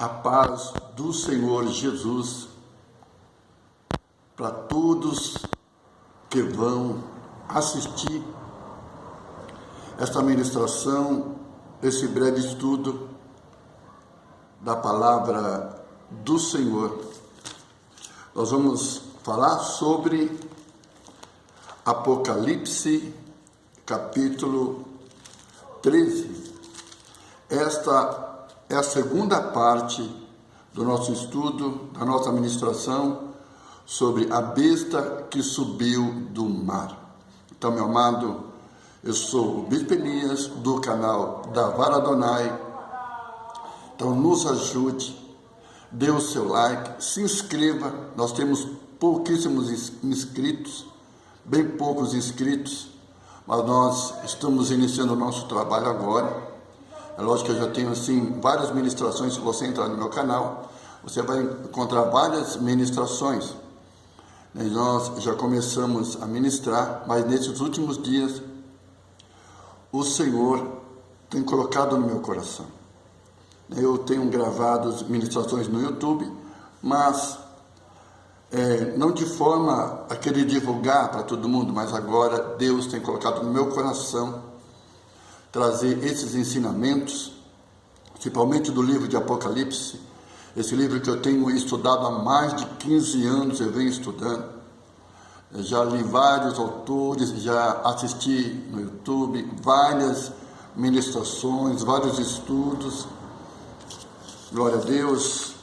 A paz do Senhor Jesus para todos que vão assistir esta ministração, esse breve estudo da palavra do Senhor. Nós vamos falar sobre Apocalipse, capítulo 13. Esta é a segunda parte do nosso estudo, da nossa ministração sobre a besta que subiu do mar. Então, meu amado, eu sou o Bispo Elias, do canal Davar Adonai. Então, nos ajude, dê o seu like, se inscreva. Nós temos pouquíssimos inscritos, bem poucos inscritos, mas nós estamos iniciando o nosso trabalho agora. É lógico que eu já tenho assim várias ministrações. Se você entrar no meu canal, você vai encontrar várias ministrações. E nós já começamos a ministrar, mas nesses últimos dias o Senhor tem colocado no meu coração. Eu tenho gravado as ministrações no YouTube, mas não de forma a querer divulgar para todo mundo, mas agora Deus tem colocado no meu coração trazer esses ensinamentos, principalmente do livro de Apocalipse, esse livro que eu tenho estudado há mais de 15 anos, eu venho estudando. Eu já li vários autores, já assisti no YouTube várias ministrações, vários estudos, glória a Deus.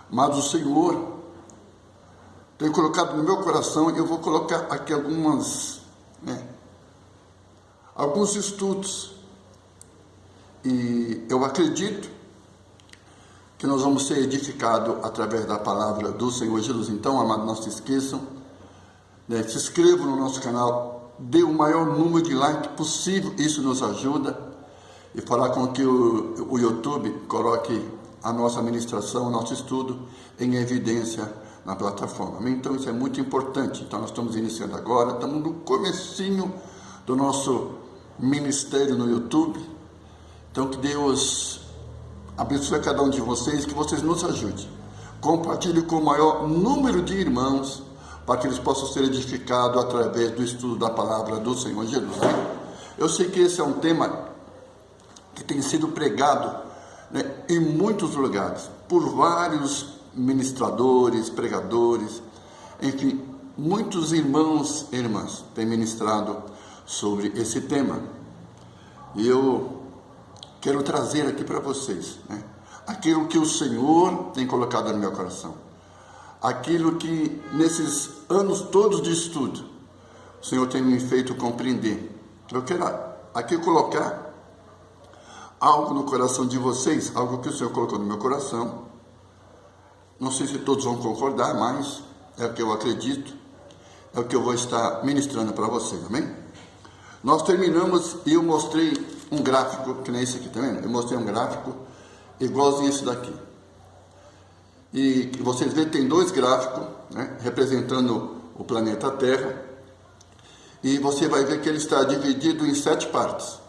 Mas o Senhor tem colocado no meu coração, e eu vou colocar aqui alguns estudos, e eu acredito que nós vamos ser edificados através da palavra do Senhor Jesus. Então, amados, não se esqueçam, se inscrevam no nosso canal, dê o maior número de likes possível, isso nos ajuda, e fará com que o YouTube coloque a nossa ministração, o nosso estudo em evidência na plataforma. Então, isso é muito importante. Então, nós estamos iniciando agora, estamos no comecinho do nosso ministério no YouTube. Então, que Deus abençoe cada um de vocês, que vocês nos ajudem. Compartilhe com o maior número de irmãos, para que eles possam ser edificados através do estudo da palavra do Senhor Jesus. Eu sei que esse é um tema que tem sido pregado em muitos lugares, por vários ministradores, pregadores, enfim, muitos irmãos e irmãs têm ministrado sobre esse tema. E eu quero trazer aqui para vocês aquilo que o Senhor tem colocado no meu coração, aquilo que nesses anos todos de estudo o Senhor tem me feito compreender. Eu quero aqui colocar algo no coração de vocês, algo que o Senhor colocou no meu coração. Não sei se todos vão concordar, mas é o que eu acredito, é o que eu vou estar ministrando para vocês, amém? Nós terminamos e eu mostrei um gráfico, que nem esse aqui, tá vendo? Eu mostrei um gráfico igualzinho esse daqui. E vocês veem que tem dois gráficos, representando o planeta Terra. E você vai ver que ele está dividido em 7 partes.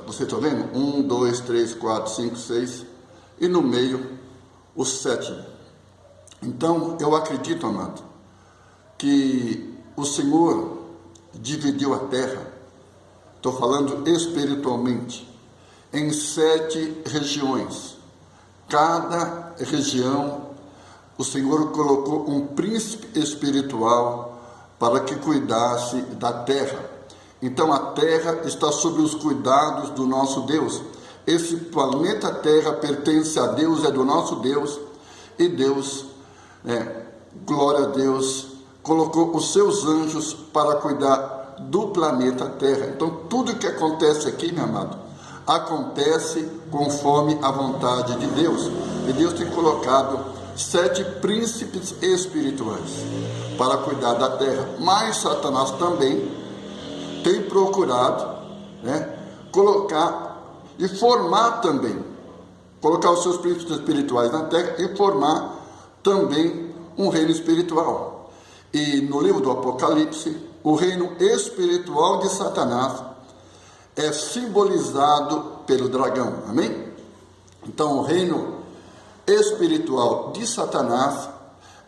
Você está vendo? 1, 2, 3, 4, 5, 6. E no meio, os 7. Então, eu acredito, amado, que o Senhor dividiu a terra, estou falando espiritualmente, em 7 regiões. Cada região, o Senhor colocou um príncipe espiritual para que cuidasse da terra. Então, a terra está sob os cuidados do nosso Deus. Esse planeta Terra pertence a Deus, é do nosso Deus, e Deus, glória a Deus, colocou os seus anjos para cuidar do planeta Terra. Então, tudo que acontece aqui, meu amado, acontece conforme a vontade de Deus. E Deus tem colocado 7 príncipes espirituais para cuidar da terra. Mas Satanás também tem procurado colocar e formar também, colocar os seus príncipes espirituais na terra e formar também um reino espiritual. E no livro do Apocalipse, o reino espiritual de Satanás é simbolizado pelo dragão, amém? Então, o reino espiritual de Satanás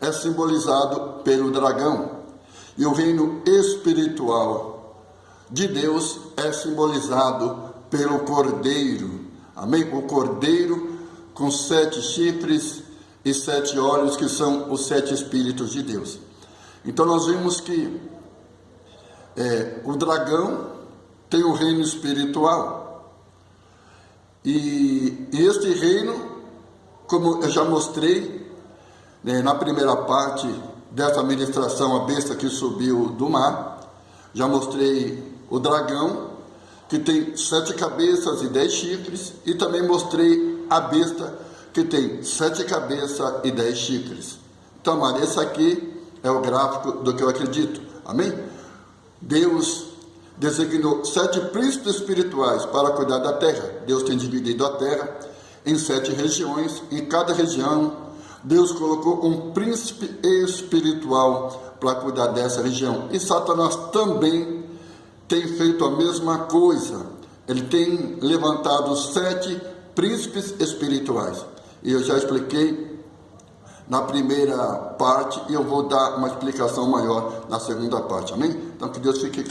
é simbolizado pelo dragão, e o reino espiritual de Deus é simbolizado pelo cordeiro. Amém? O cordeiro com 7 chifres e 7 olhos, que são os 7 espíritos de Deus. Então nós vimos que o dragão tem o reino espiritual, e este reino, como eu já mostrei na primeira parte dessa ministração, a besta que subiu do mar, já mostrei o dragão, que tem 7 cabeças e 10 chifres, e também mostrei a besta, que tem 7 cabeças e 10 chifres. Então, amado, esse aqui é o gráfico do que eu acredito. Amém? Deus designou 7 príncipes espirituais para cuidar da terra. Deus tem dividido a terra em 7 regiões. Em cada região, Deus colocou um príncipe espiritual para cuidar dessa região. E Satanás também tem feito a mesma coisa. Ele tem levantado 7 príncipes espirituais. E eu já expliquei na primeira parte, e eu vou dar uma explicação maior na segunda parte. Amém? Então, que Deus fique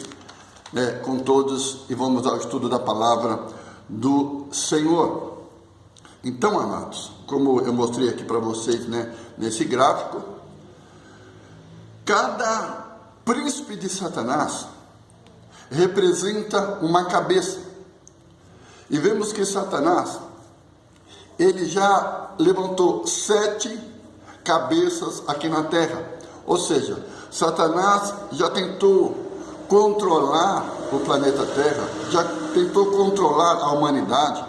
com todos, e vamos ao estudo da palavra do Senhor. Então, amados, como eu mostrei aqui para vocês, nesse gráfico, cada príncipe de Satanás representa uma cabeça. E vemos que Satanás, ele já levantou 7 cabeças aqui na terra. Ou seja, Satanás já tentou controlar o planeta Terra, já tentou controlar a humanidade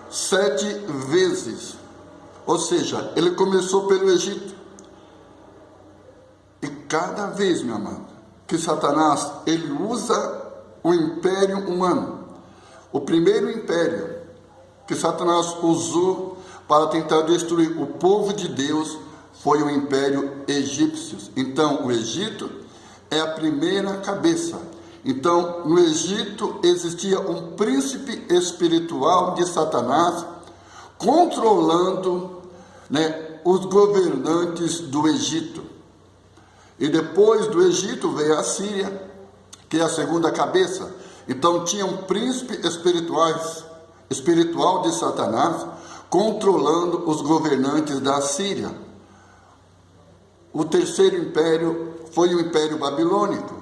7 vezes. Ou seja, ele começou pelo Egito. E cada vez, meu amado, que Satanás ele usa o império humano, o primeiro império que Satanás usou para tentar destruir o povo de Deus foi o império egípcio. Então, o Egito é a primeira cabeça. Então, no Egito existia um príncipe espiritual de Satanás controlando os governantes do Egito. E depois do Egito veio a Síria, que é a segunda cabeça. Então, tinha um príncipe espiritual de Satanás controlando os governantes da Síria. O terceiro império foi o Império Babilônico.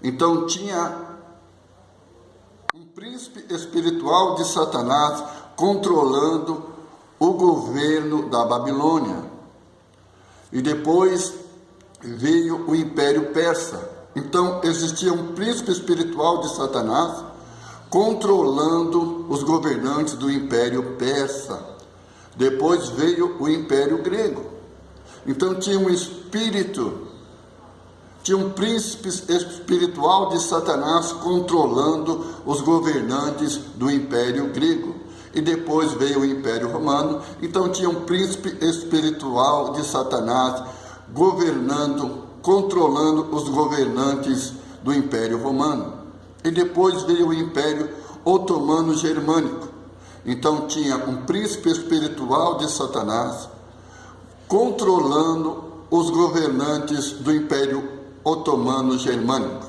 Então tinha um príncipe espiritual de Satanás controlando o governo da Babilônia. E depois veio o Império Persa. Então existia um príncipe espiritual de Satanás controlando os governantes do Império Persa. Depois veio o Império Grego. Então tinha um príncipe espiritual de Satanás controlando os governantes do Império Grego. E depois veio o Império Romano. Então tinha um príncipe espiritual de Satanás controlando os governantes do Império Romano. E depois veio o Império Otomano Germânico. Então tinha um príncipe espiritual de Satanás controlando os governantes do Império Otomano Germânico.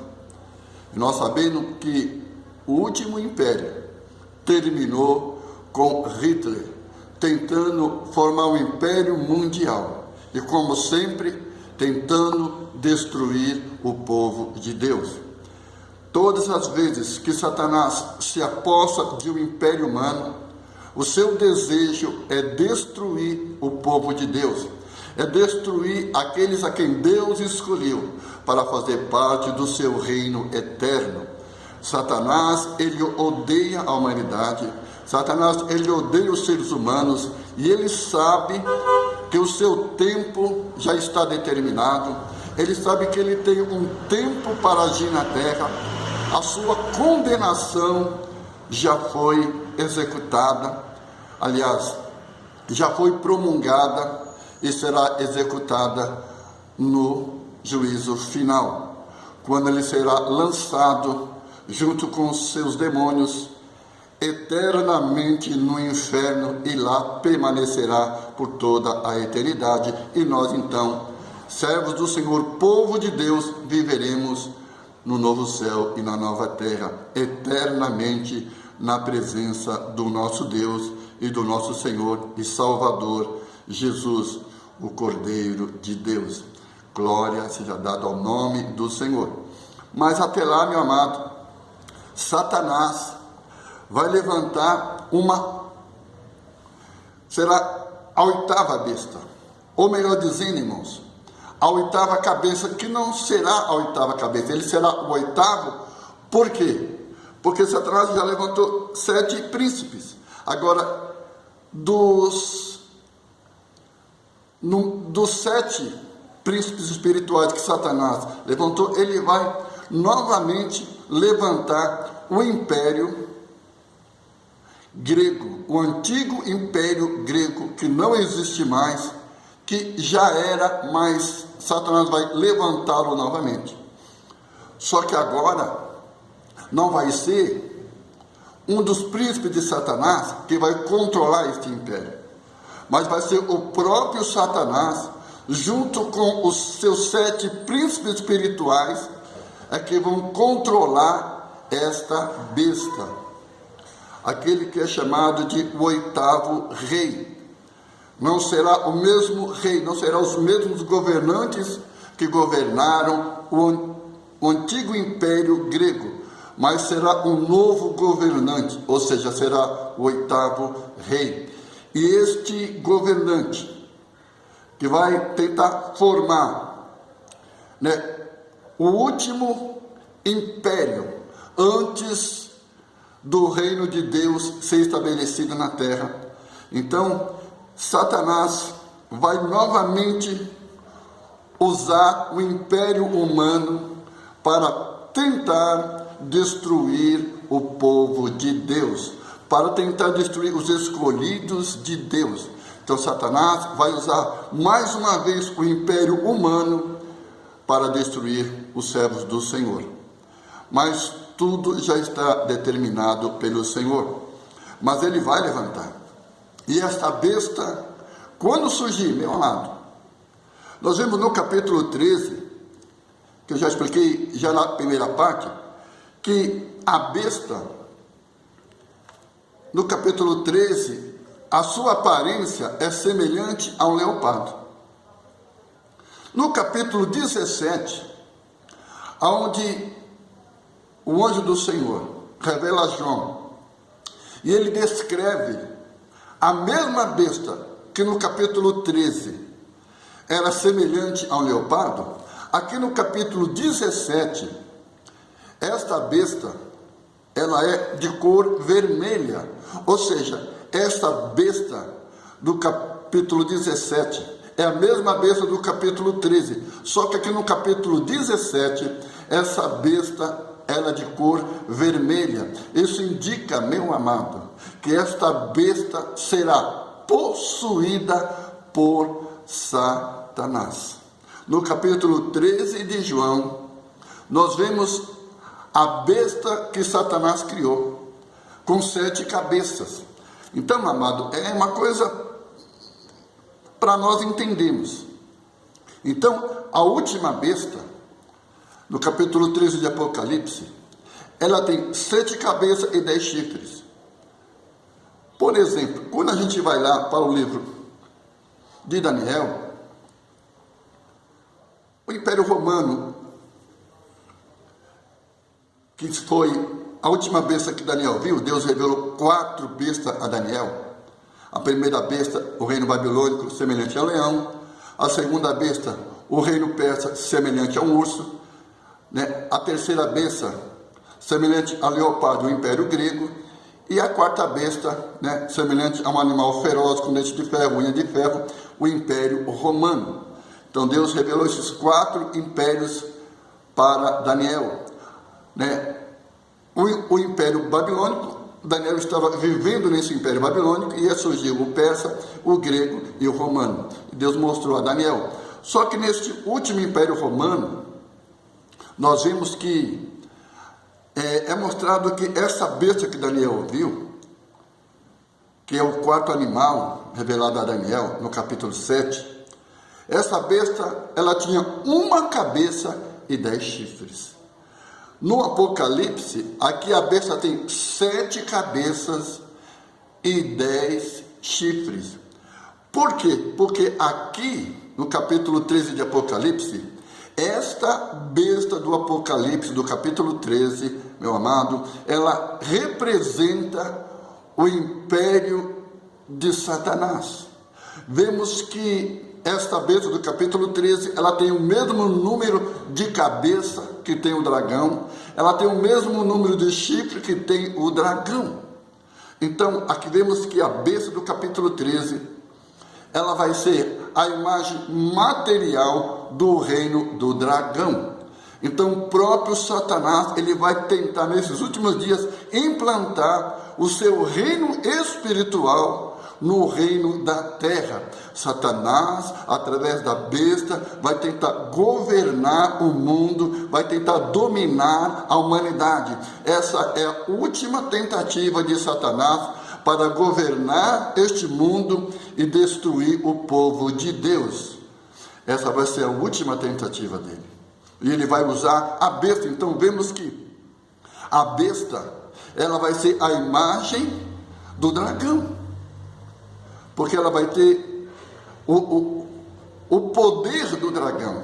Nós sabemos que o último império terminou com Hitler, tentando formar um império mundial. E como sempre, tentando destruir o povo de Deus. Todas as vezes que Satanás se aposta de um império humano, o seu desejo é destruir o povo de Deus, é destruir aqueles a quem Deus escolheu para fazer parte do seu reino eterno. Satanás, ele odeia a humanidade, Satanás, ele odeia os seres humanos, e ele sabe que o seu tempo já está determinado, ele sabe que ele tem um tempo para agir na terra, a sua condenação já foi executada, aliás, já foi promulgada e será executada no juízo final, quando ele será lançado junto com os seus demônios eternamente no inferno e lá permanecerá por toda a eternidade. E nós então, servos do Senhor, povo de Deus, viveremos no novo céu e na nova terra, eternamente na presença do nosso Deus e do nosso Senhor e Salvador, Jesus, o Cordeiro de Deus. Glória seja dada ao nome do Senhor. Mas até lá, meu amado, Satanás vai levantar será a oitava besta, ou melhor dizendo, irmãos, a oitava cabeça, que não será a oitava cabeça, ele será o oitavo. Por quê? Porque Satanás já levantou 7 príncipes. Agora, dos 7 príncipes espirituais que Satanás levantou, ele vai novamente levantar o império grego, o antigo império grego, que não existe mais, que já era, mas Satanás vai levantá-lo novamente. Só que agora não vai ser um dos príncipes de Satanás que vai controlar este império, mas vai ser o próprio Satanás, junto com os seus 7 príncipes espirituais, que vão controlar esta besta, aquele que é chamado de o oitavo rei. Não será o mesmo rei, não serão os mesmos governantes que governaram o antigo império grego, mas será um novo governante, ou seja, será o oitavo rei. E este governante, que vai tentar formar, o último império antes do reino de Deus ser estabelecido na terra. Então, Satanás vai novamente usar o império humano para tentar destruir o povo de Deus, para tentar destruir os escolhidos de Deus. Então Satanás vai usar mais uma vez o império humano para destruir os servos do Senhor. Mas tudo já está determinado pelo Senhor. Mas ele vai levantar. E esta besta, quando surgir, meu amado, nós vemos no capítulo 13, que eu já expliquei já na primeira parte, que a besta, no capítulo 13, a sua aparência é semelhante a um leopardo. No capítulo 17, onde o anjo do Senhor revela a João, e ele descreve a mesma besta que no capítulo 13 era semelhante a um leopardo, aqui no capítulo 17, esta besta, ela é de cor vermelha, ou seja, esta besta do capítulo 17 é a mesma besta do capítulo 13, só que aqui no capítulo 17, essa besta, ela é de cor vermelha. Isso indica, meu amado, que esta besta será possuída por Satanás. No capítulo 13 de João, nós vemos a besta que Satanás criou, com 7 cabeças. Então, amado, é uma coisa para nós entendermos. Então, a última besta, no capítulo 13 de Apocalipse, ela tem 7 cabeças e 10 chifres. Por exemplo, quando a gente vai lá para o livro de Daniel, o Império Romano, que foi a última besta que Daniel viu, Deus revelou 4 bestas a Daniel. A primeira besta, o reino babilônico, semelhante ao leão. A segunda besta, o reino persa, semelhante a um urso. A terceira besta, semelhante ao leopardo, o império grego. E a quarta besta, semelhante a um animal feroz, com dente de ferro, unha de ferro, o império romano. Então Deus revelou esses 4 impérios para Daniel. O império babilônico, Daniel estava vivendo nesse império babilônico, e ia surgir o persa, o grego e o romano. E Deus mostrou a Daniel. Só que neste último império romano, nós vimos que é mostrado que essa besta que Daniel viu, que é o quarto animal revelado a Daniel, no capítulo 7, essa besta, ela tinha uma cabeça e 10 chifres. No Apocalipse, aqui a besta tem 7 cabeças e 10 chifres. Por quê? Porque aqui, no capítulo 13 de Apocalipse, esta besta do Apocalipse, do capítulo 13, meu amado, ela representa o império de Satanás. Vemos que esta besta do capítulo 13, ela tem o mesmo número de cabeça que tem o dragão, ela tem o mesmo número de chifre que tem o dragão. Então, aqui vemos que a besta do capítulo 13, ela vai ser a imagem material do reino do dragão. Então, o próprio Satanás, ele vai tentar nesses últimos dias implantar o seu reino espiritual no reino da terra. Satanás, através da besta, vai tentar governar o mundo, vai tentar dominar a humanidade. Essa é a última tentativa de Satanás para governar este mundo e destruir o povo de Deus. Essa vai ser a última tentativa dele. E ele vai usar a besta. Então vemos que a besta, ela vai ser a imagem do dragão. Porque ela vai ter o poder do dragão.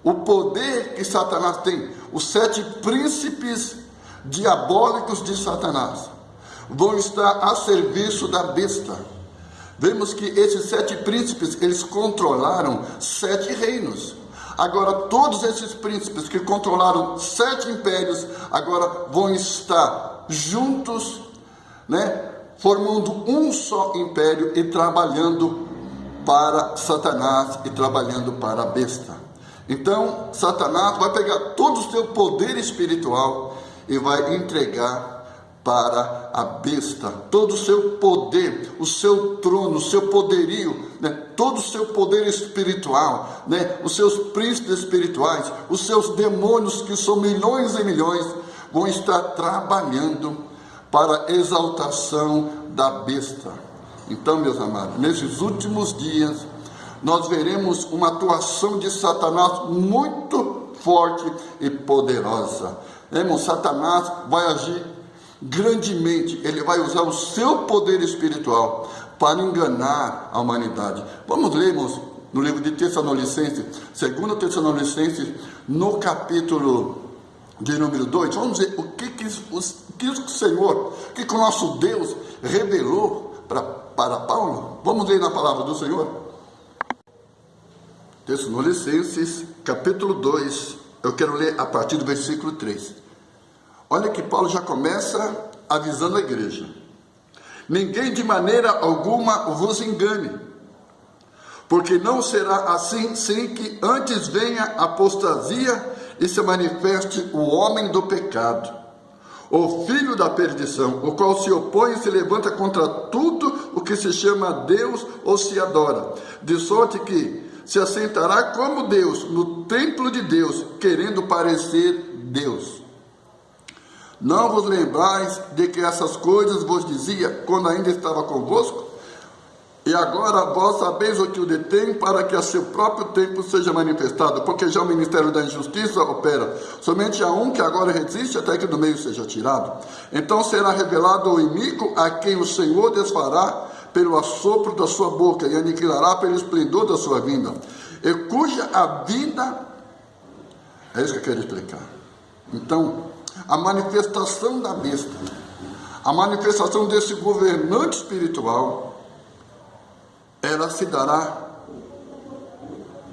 O poder que Satanás tem. Os 7 príncipes diabólicos de Satanás vão estar a serviço da besta. Vemos que esses 7 príncipes, eles controlaram 7 reinos. Agora, todos esses príncipes que controlaram 7 impérios, agora vão estar juntos, formando um só império e trabalhando para Satanás e trabalhando para a besta. Então, Satanás vai pegar todo o seu poder espiritual e vai entregar para a besta, todo o seu poder, o seu trono, o seu poderio, todo o seu poder espiritual, os seus príncipes espirituais, os seus demônios, que são milhões e milhões, vão estar trabalhando para a exaltação da besta. Então, meus amados, nesses últimos dias, nós veremos uma atuação de Satanás muito forte e poderosa. Irmão, Satanás vai agir grandemente, ele vai usar o seu poder espiritual para enganar a humanidade. Vamos ler, irmãos, no livro de Tessalonicenses, 2 Tessalonicenses, no capítulo de número 2, vamos ver o que o Senhor, o que o nosso Deus revelou para Paulo. Vamos ler na palavra do Senhor. Tessalonicenses, capítulo 2, eu quero ler a partir do versículo 3. Olha que Paulo já começa avisando a igreja. Ninguém de maneira alguma vos engane, porque não será assim sem que antes venha a apostasia e se manifeste o homem do pecado, o filho da perdição, o qual se opõe e se levanta contra tudo o que se chama Deus ou se adora, de sorte que se assentará como Deus no templo de Deus, querendo parecer Deus. Não vos lembrais de que essas coisas vos dizia quando ainda estava convosco? E agora vós sabeis o que o detém, para que a seu próprio tempo seja manifestado, porque já o ministério da injustiça opera. Somente há um que agora resiste até que do meio seja tirado. Então será revelado o iníquo, a quem o Senhor desfará pelo assopro da sua boca e aniquilará pelo esplendor da sua vinda, e cuja a vinda, é isso que eu quero explicar. Então, a manifestação da besta, a manifestação desse governante espiritual, ela se dará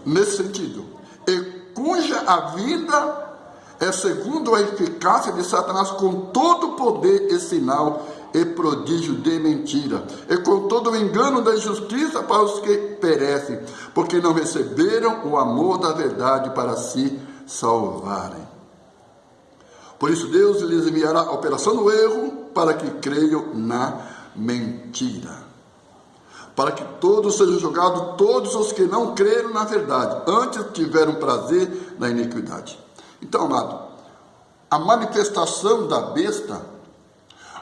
nesse sentido, e cuja a vinda é segundo a eficácia de Satanás, com todo poder e sinal e prodígio de mentira, e com todo o engano da injustiça para os que perecem, porque não receberam o amor da verdade para se salvarem. Por isso Deus lhes enviará a operação do erro, para que creiam na mentira, para que todos sejam julgados, todos os que não creram na verdade, antes tiveram prazer na iniquidade. Então, amado, a manifestação da besta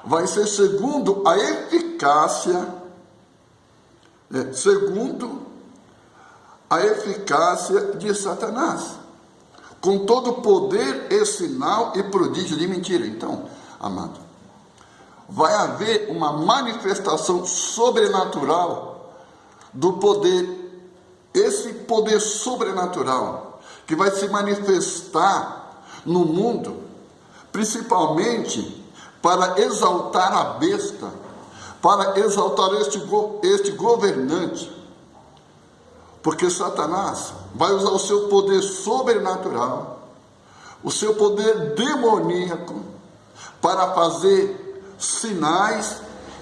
vai ser segundo a eficácia segundo a eficácia de Satanás, com todo o poder e sinal e prodígio de mentira. Então, amado, vai haver uma manifestação sobrenatural do poder, esse poder sobrenatural que vai se manifestar no mundo, principalmente para exaltar a besta, para exaltar este governante, porque Satanás vai usar o seu poder sobrenatural, o seu poder demoníaco, para fazer sinais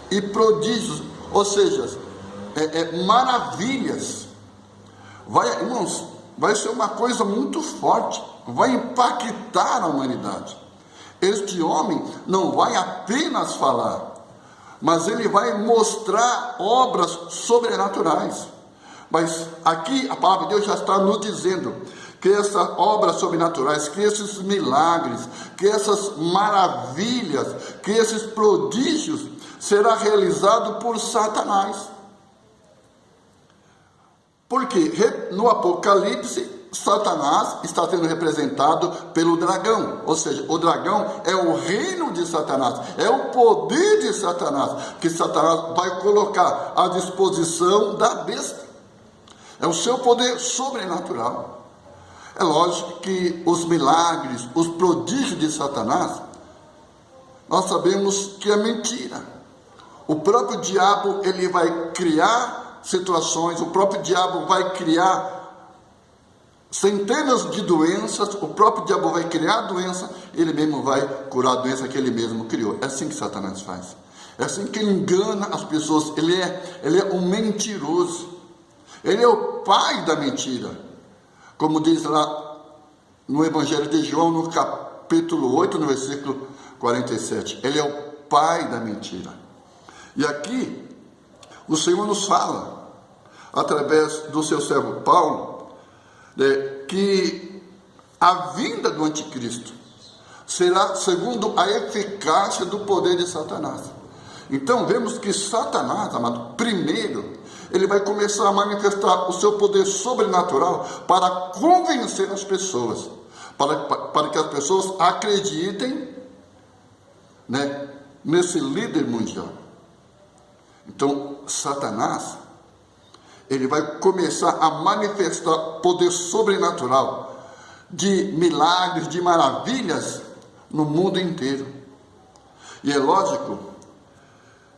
e prodígios, ou seja, maravilhas. Irmãos, vai ser uma coisa muito forte, vai impactar a humanidade. Este homem não vai apenas falar, mas ele vai mostrar obras sobrenaturais. Mas aqui a palavra de Deus já está nos dizendo que essas obras sobrenaturais, que esses milagres, que essas maravilhas, que esses prodígios será realizado por Satanás. Porque no Apocalipse, Satanás está sendo representado pelo dragão, ou seja, o dragão é o reino de Satanás, é o poder de Satanás, que Satanás vai colocar à disposição da besta. É o seu poder sobrenatural. É lógico que os milagres, os prodígios de Satanás, nós sabemos que é mentira. O próprio diabo, ele vai criar situações, o próprio diabo vai criar centenas de doenças, o próprio diabo vai criar doença, ele mesmo vai curar a doença que ele mesmo criou. É assim que Satanás faz. É assim que ele engana as pessoas. Ele é um mentiroso. Ele é o pai da mentira. Como diz lá no Evangelho de João, no capítulo 8, no versículo 47. Ele é o pai da mentira. E aqui, o Senhor nos fala, através do seu servo Paulo, que a vinda do anticristo será segundo a eficácia do poder de Satanás. Então vemos que Satanás, amado, primeiro, ele vai começar a manifestar o seu poder sobrenatural para convencer as pessoas, para que as pessoas acreditem, nesse líder mundial. Então Satanás, ele vai começar a manifestar poder sobrenatural de milagres, de maravilhas no mundo inteiro. E é lógico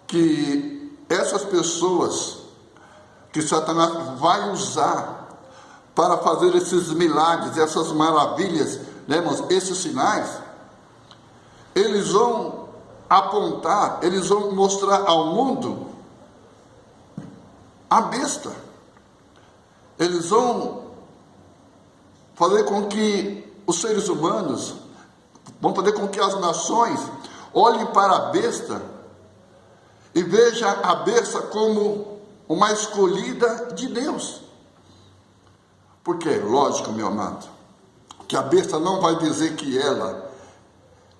que essas pessoas que Satanás vai usar para fazer esses milagres, essas maravilhas, esses sinais, eles vão apontar, eles vão mostrar ao mundo a besta. Eles vão fazer com que os seres humanos, vão fazer com que as nações olhem para a besta e vejam a besta como uma escolhida de Deus. Porque é lógico, meu amado, que a besta não vai dizer que ela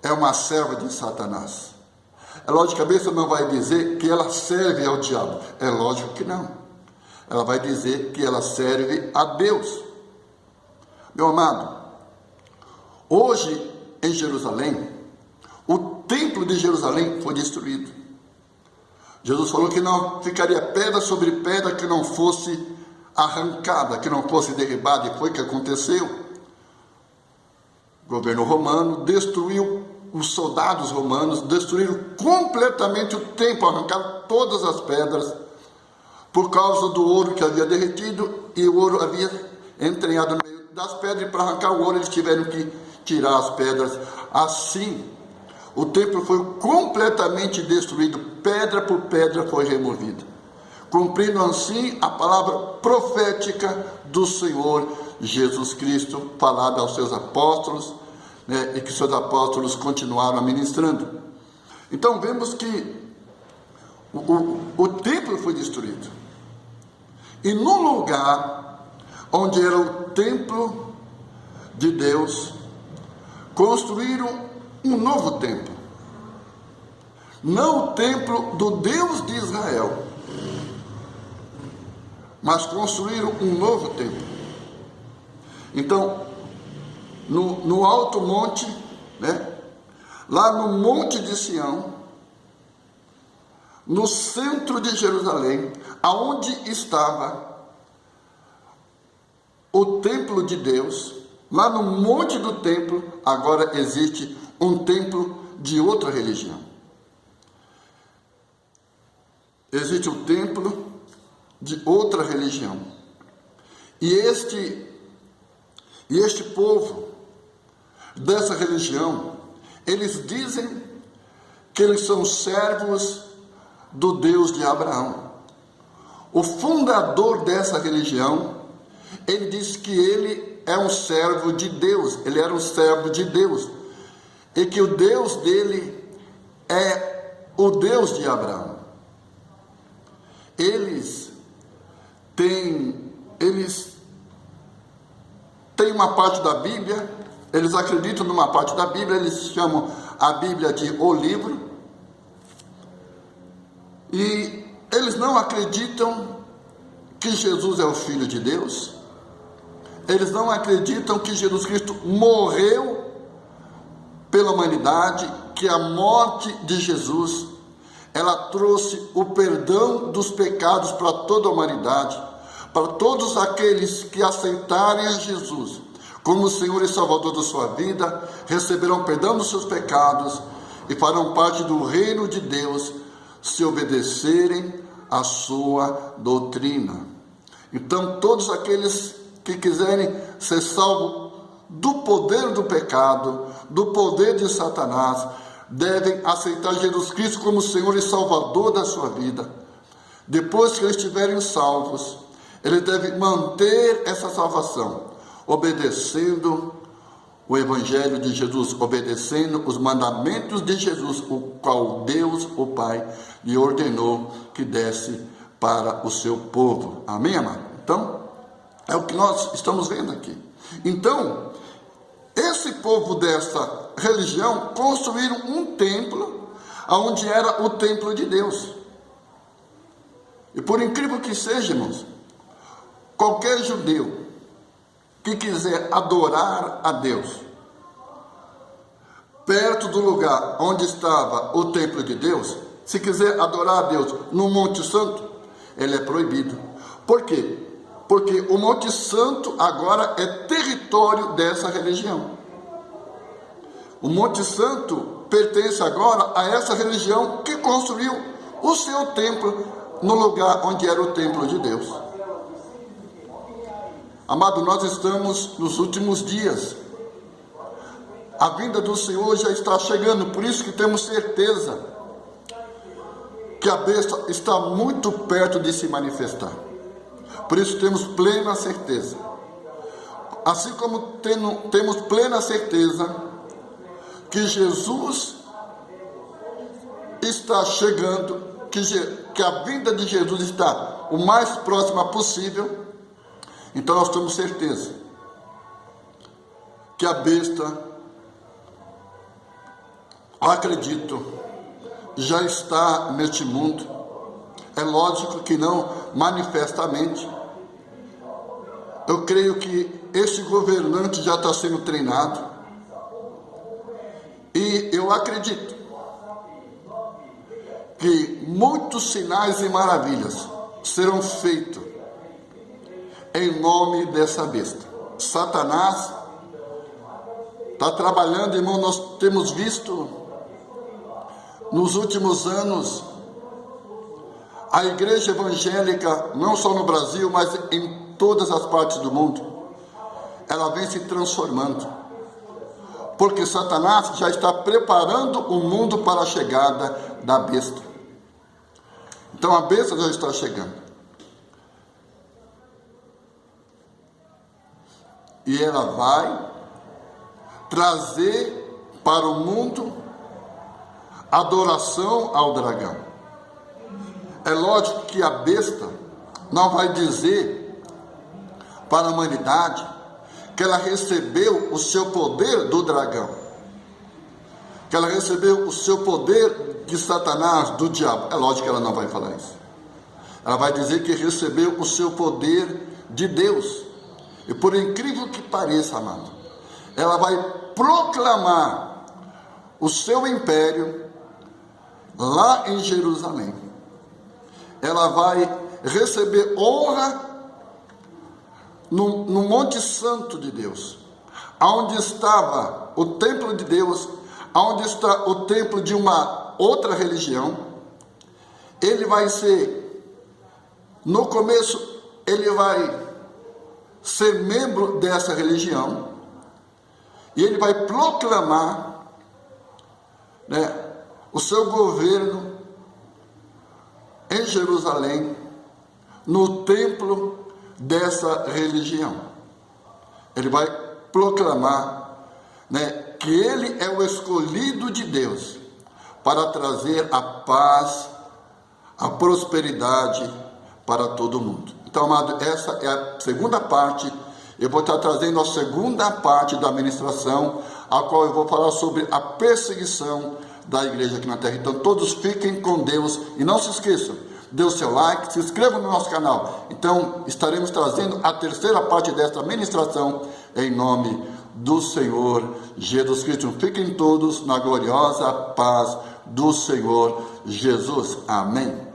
é uma serva de Satanás. É lógico que a besta não vai dizer que ela serve ao diabo. É lógico que não. Ela vai dizer que ela serve a Deus. Meu amado, hoje em Jerusalém, o templo de Jerusalém foi destruído. Jesus falou que não ficaria pedra sobre pedra que não fosse arrancada, que não fosse derribada, e foi o que aconteceu. O governo romano destruiu, os soldados romanos destruíram completamente o templo, arrancaram todas as pedras, por causa do ouro que havia derretido, e o ouro havia entranhado no meio das pedras, e para arrancar o ouro eles tiveram que tirar as pedras. Assim, o templo foi completamente destruído, pedra por pedra foi removida, cumprindo assim a palavra profética do Senhor Jesus Cristo, falada aos seus apóstolos, e que seus apóstolos continuaram ministrando. Então vemos que o templo foi destruído, e no lugar onde era o templo de Deus, construíram um novo templo. Não o templo do Deus de Israel, mas construíram um novo templo. Então, no alto monte, né, lá no Monte de Sião, no centro de Jerusalém, aonde estava o templo de Deus, lá no monte do templo, agora existe um templo de outra religião. Existe um templo de outra religião. E este povo dessa religião, eles dizem que eles são servos do Deus de Abraão. O fundador dessa religião, ele diz que ele é um servo de Deus, ele era um servo de Deus, e que o Deus dele é o Deus de Abraão. Eles têm uma parte da Bíblia, eles acreditam numa parte da Bíblia, eles chamam a Bíblia de o livro, e eles não acreditam que Jesus é o Filho de Deus, eles não acreditam que Jesus Cristo morreu pela humanidade, que a morte de Jesus, ela trouxe o perdão dos pecados para toda a humanidade, para todos aqueles que aceitarem a Jesus como Senhor e Salvador da sua vida, receberão perdão dos seus pecados e farão parte do reino de Deus, se obedecerem à sua doutrina. Então, todos aqueles que quiserem ser salvos do poder do pecado, do poder de Satanás, devem aceitar Jesus Cristo como Senhor e Salvador da sua vida. Depois que eles estiverem salvos, eles devem manter essa salvação, obedecendo o Evangelho de Jesus, obedecendo os mandamentos de Jesus, o qual Deus, o Pai, lhe ordenou que desse para o seu povo. Amém, amado? Então, é o que nós estamos vendo aqui. Então, esse povo dessa religião construíram um templo, onde era o templo de Deus. E por incrível que seja, irmãos, qualquer judeu que quiser adorar a Deus perto do lugar onde estava o templo de Deus, se quiser adorar a Deus no Monte Santo, ele é proibido. Por quê? Porque o Monte Santo agora é território dessa religião. O Monte Santo pertence agora a essa religião que construiu o seu templo no lugar onde era o templo de Deus. Amado, nós estamos nos últimos dias. A vinda do Senhor já está chegando, por isso que temos certeza que a besta está muito perto de se manifestar. Por isso temos plena certeza. Assim como temos plena certeza que Jesus está chegando, que a vinda de Jesus está o mais próxima possível, então nós temos certeza que a besta, acredito, já está neste mundo. É lógico que não manifestamente. Eu creio que esse governante já está sendo treinado. E eu acredito que muitos sinais e maravilhas serão feitos em nome dessa besta. Satanás está trabalhando, irmão. Nós temos visto nos últimos anos a igreja evangélica, não só no Brasil, mas em todas as partes do mundo, ela vem se transformando, porque Satanás já está preparando o mundo para a chegada da besta. Então a besta já está chegando. E ela vai trazer para o mundo adoração ao dragão. É lógico que a besta não vai dizer para a humanidade que ela recebeu o seu poder do dragão, que ela recebeu o seu poder de Satanás, do diabo. É lógico que ela não vai falar isso. ela vai dizer que recebeu o seu poder de Deus. E por incrível que pareça, amado, ela vai proclamar o seu império lá em Jerusalém. Ela vai receber honra no Monte Santo de Deus, onde estava o templo de Deus, onde está o templo de uma outra religião. Ele vai ser, no começo, ele vai ser membro dessa religião, e ele vai proclamar, né, o seu governo em Jerusalém, no templo dessa religião. Ele vai proclamar, né, que ele é o escolhido de Deus para trazer a paz, a prosperidade para todo mundo. Então, amado, essa é a segunda parte. Eu vou estar trazendo a segunda parte da ministração, a qual eu vou falar sobre a perseguição da igreja aqui na terra. Então, todos fiquem com Deus e não se esqueçam, dê o seu like, se inscreva no nosso canal. Então, estaremos trazendo a terceira parte desta ministração em nome do Senhor Jesus Cristo. Fiquem todos na gloriosa paz do Senhor Jesus. Amém.